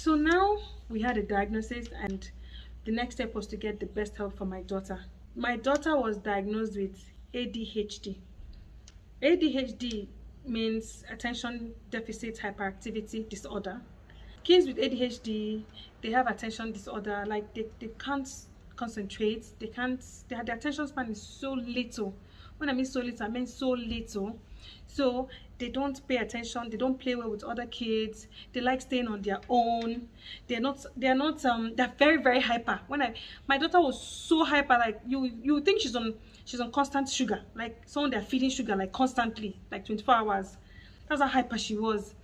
So now we had a diagnosis, and the next step was to get the best help for my daughter. My daughter was diagnosed with ADHD. ADHD means attention deficit hyperactivity disorder. Kids with ADHD, they have attention disorder, like they can't concentrate, their attention span is so little. When I mean so little, I mean so little. So they don't pay attention, they don't play well with other kids, they like staying on their own. They're very, very hyper. My daughter was so hyper, like you would think she's on constant sugar, like someone they're feeding sugar like constantly, like 24 hours. That's how hyper she was.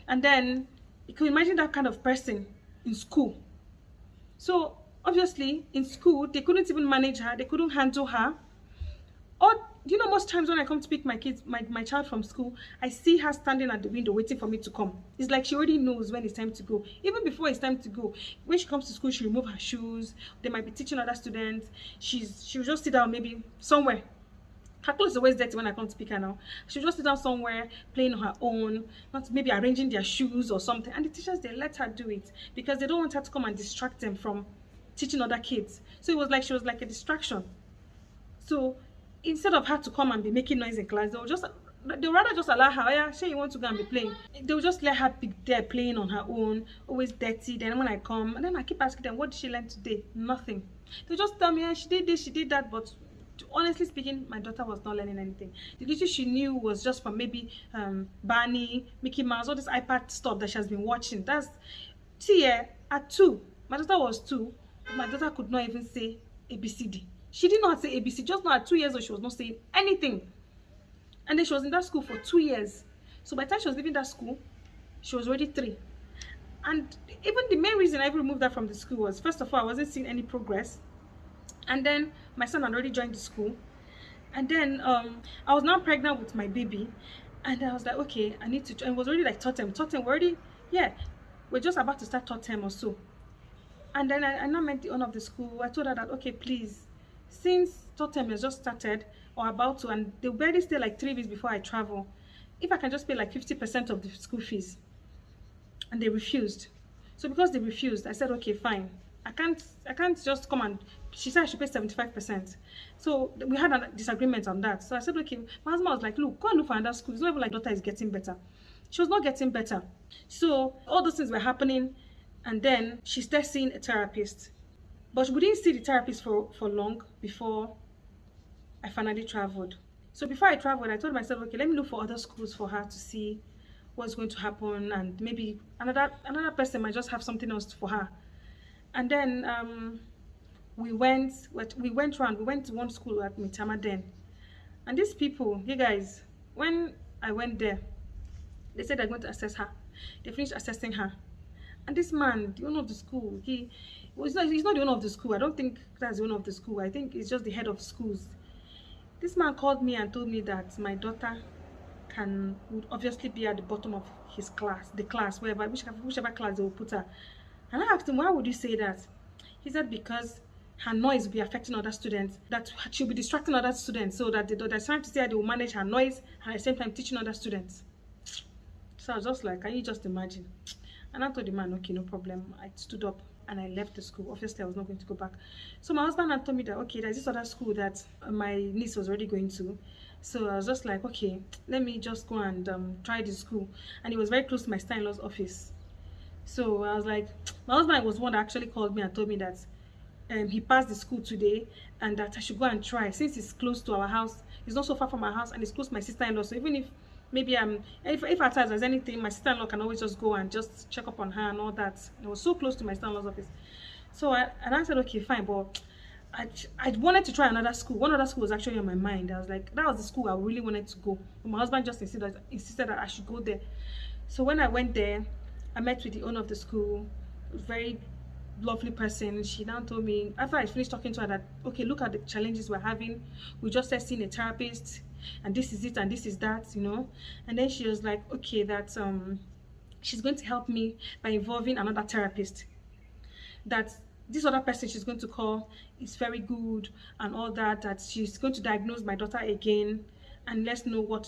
And then you can imagine that kind of person in school. So obviously in school they couldn't even manage her, they couldn't handle her. Or most times when I come to pick my child from school, I see her standing at the window waiting for me to come. It's like she already knows when it's time to go. Even before it's time to go, when she comes to school, she remove her shoes. They might be teaching other students. She'll just sit down maybe somewhere. Her clothes is always dirty when I come to pick her now. She'll just sit down somewhere playing on her own, not maybe arranging their shoes or something. And the teachers, they let her do it because they don't want her to come and distract them from teaching other kids. So it was like she was like a distraction. So instead of her to come and be making noise in class, they'll rather just allow her. Oh yeah, say you want to go and be playing. They'll just let her be there playing on her own, always dirty. Then when I come, and then I keep asking them, what did she learn today? Nothing. They just tell me, yeah, she did this, she did that, but honestly speaking, my daughter was not learning anything. The little she knew was just from maybe Barney, Mickey Mouse, all this iPad stuff that she has been watching. At 2, my daughter was 2, but my daughter could not even say ABCD. She did not say ABC. Just now at 2 years old, she was not saying anything. And then she was in that school for 2 years. So by the time she was leaving that school, she was already 3. And even the main reason I removed her from the school was, first of all, I wasn't seeing any progress. And then my son had already joined the school. And then I was now pregnant with my baby. And I was like, okay, I need to join. It was already like third term. We're just about to start third term or so. And then I now met the owner of the school. I told her that, okay, please, since third term has just started or about to, and they'll barely stay like 3 weeks before I travel, if I can just pay like 50% of the school fees. And they refused. So because they refused, I said, okay, fine. I can't just come, and she said I should pay 75%. So we had a disagreement on that. So I said, okay. My husband was like, look, go and look for another school. It's not even like daughter is getting better. She was not getting better. So all those things were happening, and then she started seeing a therapist. But we didn't see the therapist for long before I finally traveled. So before I traveled, I told myself, okay, let me look for other schools for her to see what's going to happen, and maybe another person might just have something else for her. And then we went around. We went to one school at Mitama then, and these people, you guys, when I went there, they said they're going to assess her. They finished assessing her, and this man, the owner of the school, he's not the owner of the school. I don't think that's the owner of the school. I think it's just the head of schools. This man called me and told me that my daughter would obviously be at the bottom of his class, whichever class they will put her. And I asked him, why would you say that? He said because her noise will be affecting other students, that she'll be distracting other students, so that they're trying to say that they will manage her noise and at the same time teaching other students. So I was just like, can you just imagine? And I told the man, okay, no problem. I stood up and I left the school. Obviously, I was not going to go back. So my husband had told me that, okay, there's this other school that my niece was already going to. So I was just like, okay, let me just go and try this school. And it was very close to my sister-in-law's office. So I was like, my husband was one that actually called me and told me that he passed the school today and that I should go and try, since it's close to our house. It's not so far from our house and it's close to my sister-in-law. So even if maybe if at times there's anything, my sister-in-law can always just go and just check up on her and all that. It was so close to my sister-in-law's office. So I said, okay, fine, but I wanted to try another school. One other school was actually on my mind. I was like, that was the school I really wanted to go. But my husband just insisted that I should go there. So when I went there, I met with the owner of the school. Very lovely person. She now told me, after I finished talking to her, that okay, look at the challenges we're having. We just started seeing a therapist, and this is it and this is that, And then she was like, okay, that she's going to help me by involving another therapist. That this other person she's going to call is very good and all that. That she's going to diagnose my daughter again, and let's know what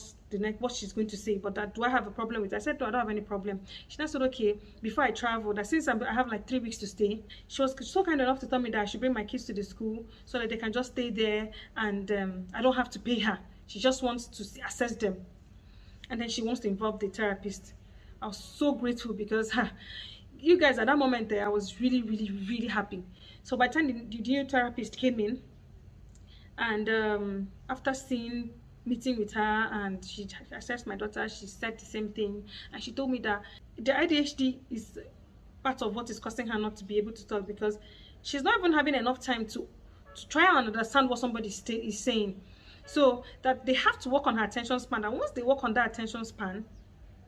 she's going to say. But that, do I have a problem with it? I said, no, I don't have any problem. She now said, okay, before I travel, that since I have like 3 weeks to stay, she was so kind enough to tell me that I should bring my kids to the school so that they can just stay there, and I don't have to pay her. She just wants to assess them, and then she wants to involve the therapist. I was so grateful because you guys, at that moment there, I was really, really, really happy. So by the time the new therapist came in, and after meeting with her, and she assessed my daughter, she said the same thing, and she told me that the ADHD is part of what is causing her not to be able to talk, because she's not even having enough time to try and understand what somebody is saying. So that they have to work on her attention span, and once they work on that attention span,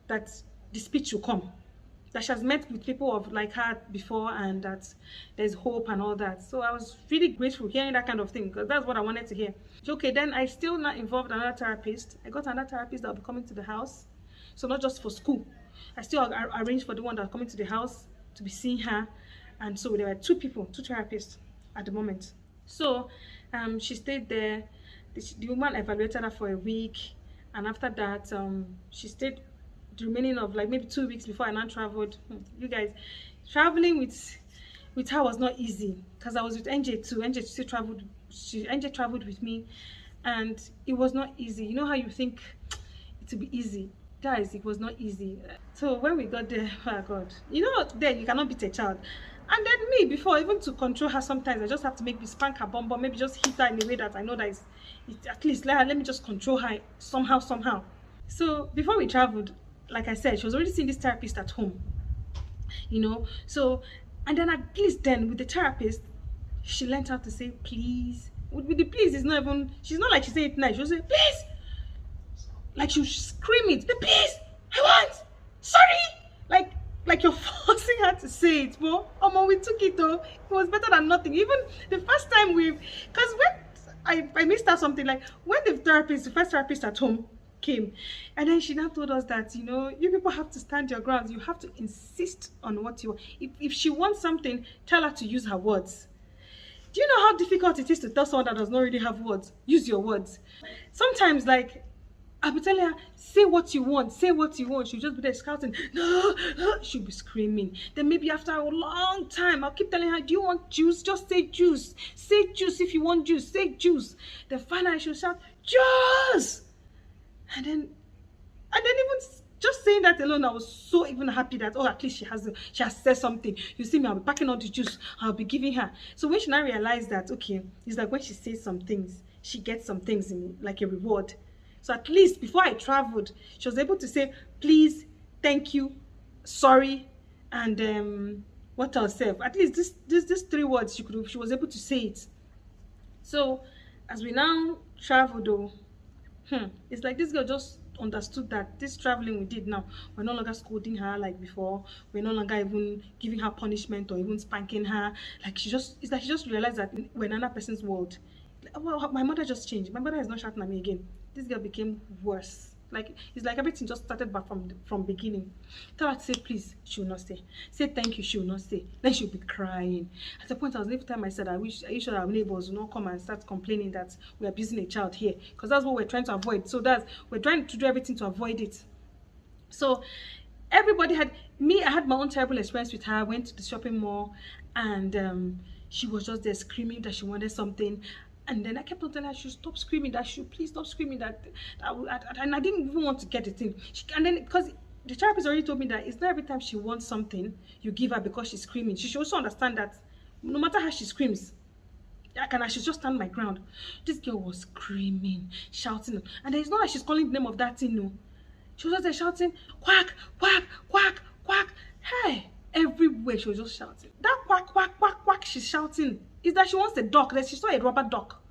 that the speech will come, that she has met with people of like her before, and that there's hope and all that. So I was really grateful hearing that kind of thing, because that's what I wanted to hear. Okay, then I still not involved another therapist. I got another therapist that will be coming to the house, so not just for school. I still arranged for the one that's coming to the house to be seeing her, and so there were two therapists at the moment. So she stayed there. The woman evaluated her for a week, and after that she stayed the remaining of like maybe 2 weeks before I now traveled. You guys, traveling with her was not easy, because I was with NJ too. NJ still traveled. NJ traveled with me, and it was not easy. You know how you think it would be easy, guys? It was not easy. So when we got there, oh God, you know, there you cannot beat a child. And then me, before even to control her, sometimes I just have to maybe spank her bum, maybe just hit her in a way that I know that it's at least let me just control her somehow. So before we traveled, like I said, she was already seeing this therapist at home, you know. So, and then at least then with the therapist, she learned how to say please. With the please, it's not even, she's not like she say it nice. She'll say please, like she'll scream it, the please, I want, sorry, like you're forcing her to say it. But we took it though. It was better than nothing. Even the first time because when I missed out something, like when the first therapist at home came, and then she now told us that, you know, you people have to stand your ground. You have to insist on what you want. If she wants something, tell her to use her words. Do you know how difficult it is to tell someone that does not really have words? Use your words. Sometimes, like, I'll be telling her, say what you want, say what you want. She'll just be there shouting, no, she'll be screaming. Then maybe after a long time, I'll keep telling her, do you want juice? Just say juice. Say juice if you want juice. Say juice. Then finally she'll shout, juice! And then even just saying that alone, I was so even happy that, oh, at least she has said something. You see me, I'll be packing all the juice, I'll be giving her. So when she now realized that, okay, it's like when she says some things, she gets some things in like a reward. So at least before I traveled, she was able to say, please, thank you, sorry, and what else? At least these 3 words she was able to say it. So as we now traveled though, it's like this girl just understood that this traveling we did now, we're no longer scolding her like before. We're no longer even giving her punishment or even spanking her. Like it's like she just realized that we're in another person's world. Well, my mother just changed. My mother is not shouting at me again. This girl became worse. Like it's like everything just started back from beginning. Tell her to say please, she will not say. Say thank you, she will not say. Then she'll be crying. At the point, every time I said, are you sure our neighbors will not come and start complaining that we are abusing a child here? Because that's what we're trying to avoid. So we're trying to do everything to avoid it. So everybody I had my own terrible experience with her. I went to the shopping mall, and she was just there screaming that she wanted something. And then I kept on telling her she should stop screaming, that she should please stop screaming, and I didn't even want to get the thing. And then because the therapist already told me that it's not every time she wants something you give her because she's screaming. She should also understand that no matter how she screams, I should just stand my ground. This girl was screaming, shouting, and it's not like she's calling the name of that thing. No, she was just there shouting, quack, quack, quack, quack. Hey, everywhere she was just shouting. That quack, quack, quack, quack she's shouting is that she wants a duck. That she saw a rubber duck,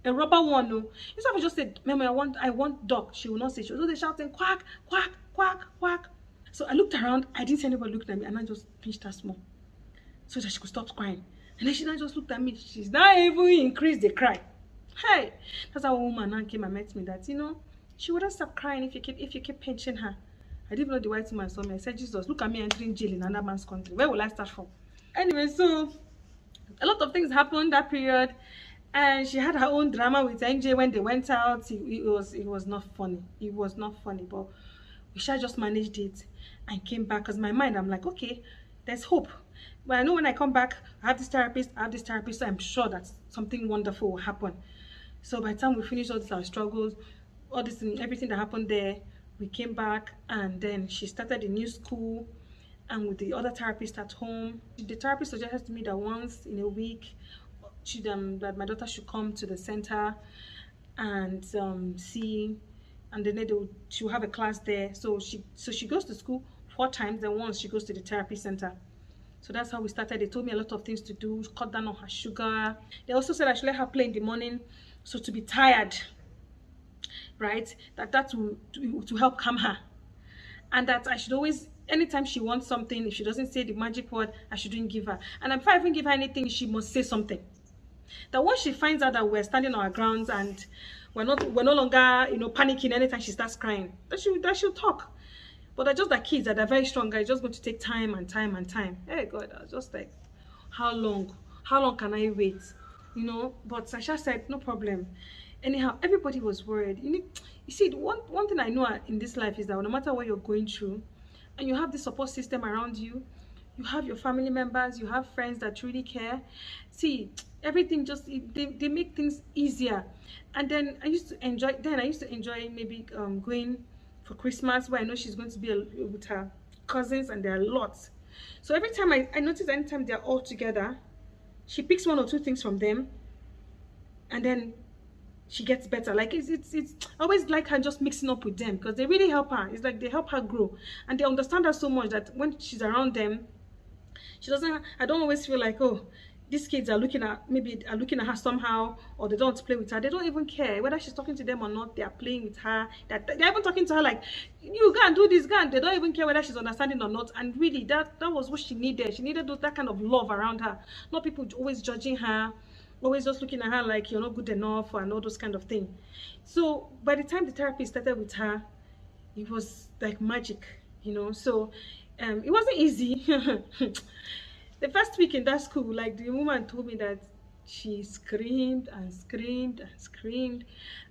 a rubber one. No, instead of just said, "Mama, I want duck," she will not say. She was just shouting, quack, quack, quack, quack. So I looked around. I didn't see anybody looking at me, and I just pinched her small so that she could stop crying. And then she now just looked at me. She's not even increased the cry. Hey, that's how a woman now came and met me. That, you know, she wouldn't stop crying if you keep pinching her. I didn't know the white woman saw me. I said, Jesus, look at me entering jail in another man's country. Where will I start from? Anyway, so a lot of things happened that period. And she had her own drama with NJ when they went out. It was not funny. It was not funny, but we shall just managed it and came back. Because my mind, I'm like, okay, there's hope. But I know when I come back, I have this therapist, so I'm sure that something wonderful will happen. So by the time we finished all these our struggles, all this and everything that happened there, we came back, and then she started a new school, and with the other therapist at home. The therapist suggested to me that once in a week, that my daughter should come to the center and see, and then she'll have a class there. So she goes to school 4 times, then once she goes to the therapy center. So that's how we started. They told me a lot of things to do, cut down on her sugar. They also said I should let her play in the morning, so to be tired, right? That will to help calm her, and that I should always, anytime she wants something, if she doesn't say the magic word, I shouldn't give her. And before I even give her anything, she must say something. That once she finds out that we're standing on our grounds and we're no longer, panicking anytime she starts crying, that she'll talk. But they're just the kids that are very strong. It's just going to take time and time and time. Hey God, I was just like, how long can I wait? But Sasha said no problem. Anyhow, everybody was worried. You see, one thing I know in this life is that no matter what you're going through, and you have the support system around you, you have your family members, you have friends that really care. See, everything just they make things easier. And then I used to enjoy maybe going for Christmas, where I know she's going to be with her cousins, and there are lots. So every time I notice, anytime they're all together, she picks 1 or 2 things from them, and then she gets better. Like it's I always like her just mixing up with them, because they really help her. It's like they help her grow, and they understand her so much that when she's around them, I don't always feel like, oh, these kids are looking at her somehow, or they don't want to play with her. They don't even care whether she's talking to them or not. They are playing with her. They're even talking to her like, you go and do this, go. And they don't even care whether she's understanding or not. And really, that was what she needed. She needed that kind of love around her, not people always judging her, always just looking at her like you're not good enough and all those kind of things. So by the time the therapy started with her, it was like magic, So it wasn't easy. The first week in that school, like, the woman told me that she screamed and screamed and screamed.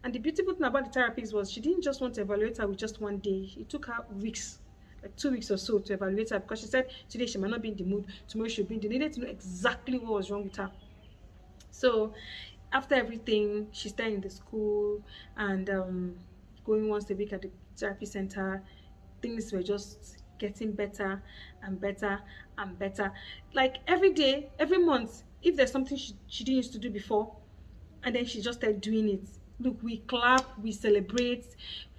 And the beautiful thing about the therapist was she didn't just want to evaluate her with just one day. It took her weeks, like 2 weeks or so, to evaluate her, because she said today she might not be in the mood, tomorrow she'll be in the mood. They needed to know exactly what was wrong with her. So after everything, she stayed in the school and going once a week at the therapy center. Things were just getting better and better and better. Like every day, every month, if there's something she didn't used to do before, and then she just started doing it. Look, we clap, we celebrate,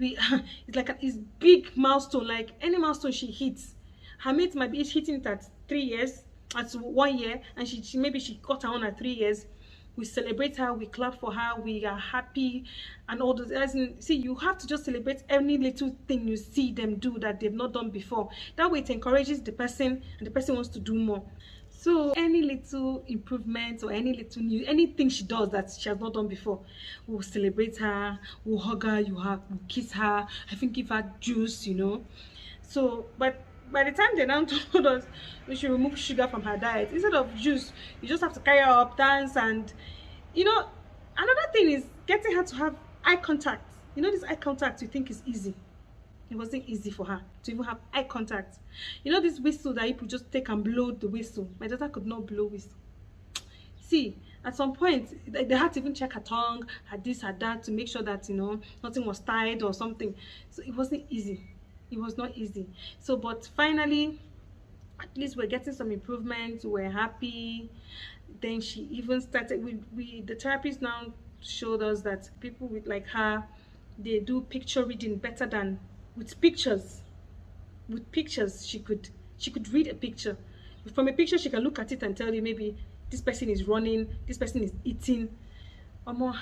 it's like it's big milestone. Like any milestone she hits, her mates might be hitting it at 3 years, at 1 year, and she maybe she got her own at 3 years. We celebrate her, we clap for her, we are happy, and all those. See, you have to just celebrate any little thing you see them do that they've not done before. That way it encourages the person, and the person wants to do more. So any little improvement or any little new, anything she does that she has not done before, we'll celebrate her, we'll hug her, we'll kiss her, I think give her juice, So, but by the time they now told us we should remove sugar from her diet, instead of juice, you just have to carry her up, dance, and another thing is getting her to have eye contact. This eye contact you think is easy. It wasn't easy for her to even have eye contact. This whistle that you could just take and blow the whistle. My daughter could not blow whistle. See, at some point they had to even check her tongue, her this, her that, to make sure that nothing was tied or something. So it wasn't easy. It was not easy. So, but finally, at least we're getting some improvements. We're happy. Then she even started. The therapist now showed us that people with like her, they do picture reading better than with pictures. With pictures, she could read a picture. From a picture, she can look at it and tell you maybe this person is running, this person is eating. Or more.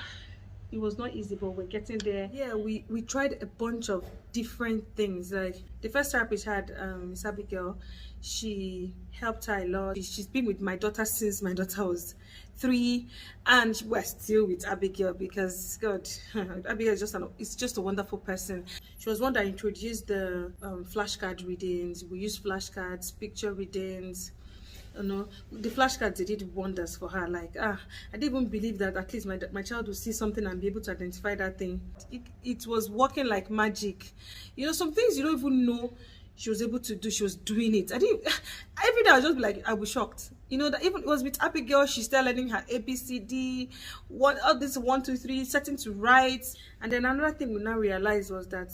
It was not easy, but we're getting there. Yeah, we tried a bunch of different things. Like the first therapist had Miss Abigail. She helped her a lot. She's been with my daughter since my daughter was 3, and we're still with Abigail because God, Abigail is just a wonderful person. She was one that introduced the flashcard readings. We use flashcards, picture readings. The flashcards, they did wonders for her. Like, I didn't even believe that at least my child would see something and be able to identify that thing. It was working like magic. Some things you don't even know she was able to do, she was doing it. I didn't every day I was just like, I was shocked. That even it was with Abigail, she started learning her ABCD, all this 1, 2, 3, starting to write. And then another thing we now realized was that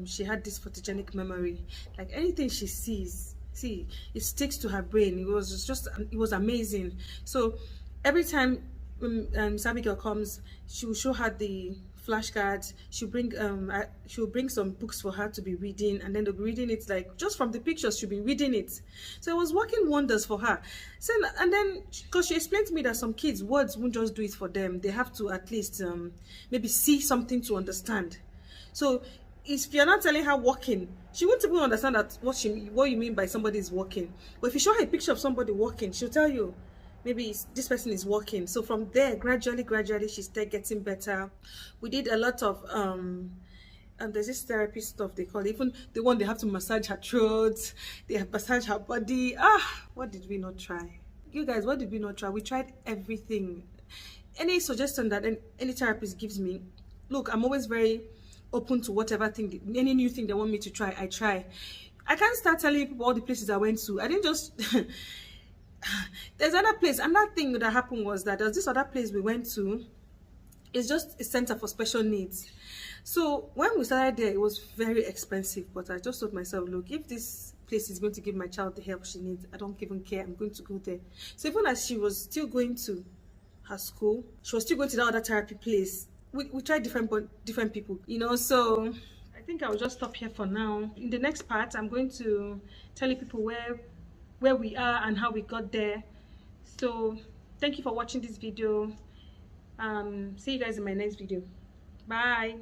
she had this photogenic memory. Like anything she sees, it sticks to her brain. It was amazing. So every time Miss Abigail comes, she will show her the flashcards. She'll bring some books for her to be reading, and then they'll be reading it, like just from the pictures she'll be reading it. So it was working wonders for her. So, and then because she explained to me that some kids, words won't just do it for them, they have to at least maybe see something to understand. So if you're not telling her walking, she won't even understand that what you mean by somebody is walking. But if you show her a picture of somebody walking, she'll tell you maybe this person is walking. So from there, gradually she started getting better. We did a lot of there's this therapy stuff they call it. Even the one they have to massage her throat, they have massage her body. What did we not try? You guys, what did we not try? We tried everything. Any suggestion that any therapist gives me, look, I'm always very open to whatever thing, any new thing they want me to try, I try. I can't start telling people all the places I went to. I didn't just there's another thing that happened was that there's this other place we went to. It's just a center for special needs. So when we started there, it was very expensive, but I just told myself, look, if this place is going to give my child the help she needs, I don't even care, I'm going to go there. So even as she was still going to her school, she was still going to that other therapy place. We tried different people, so I think I'll just stop here for now. In the next part, I'm going to tell you people where we are and how we got there. So thank you for watching this video. See you guys in my next video. Bye.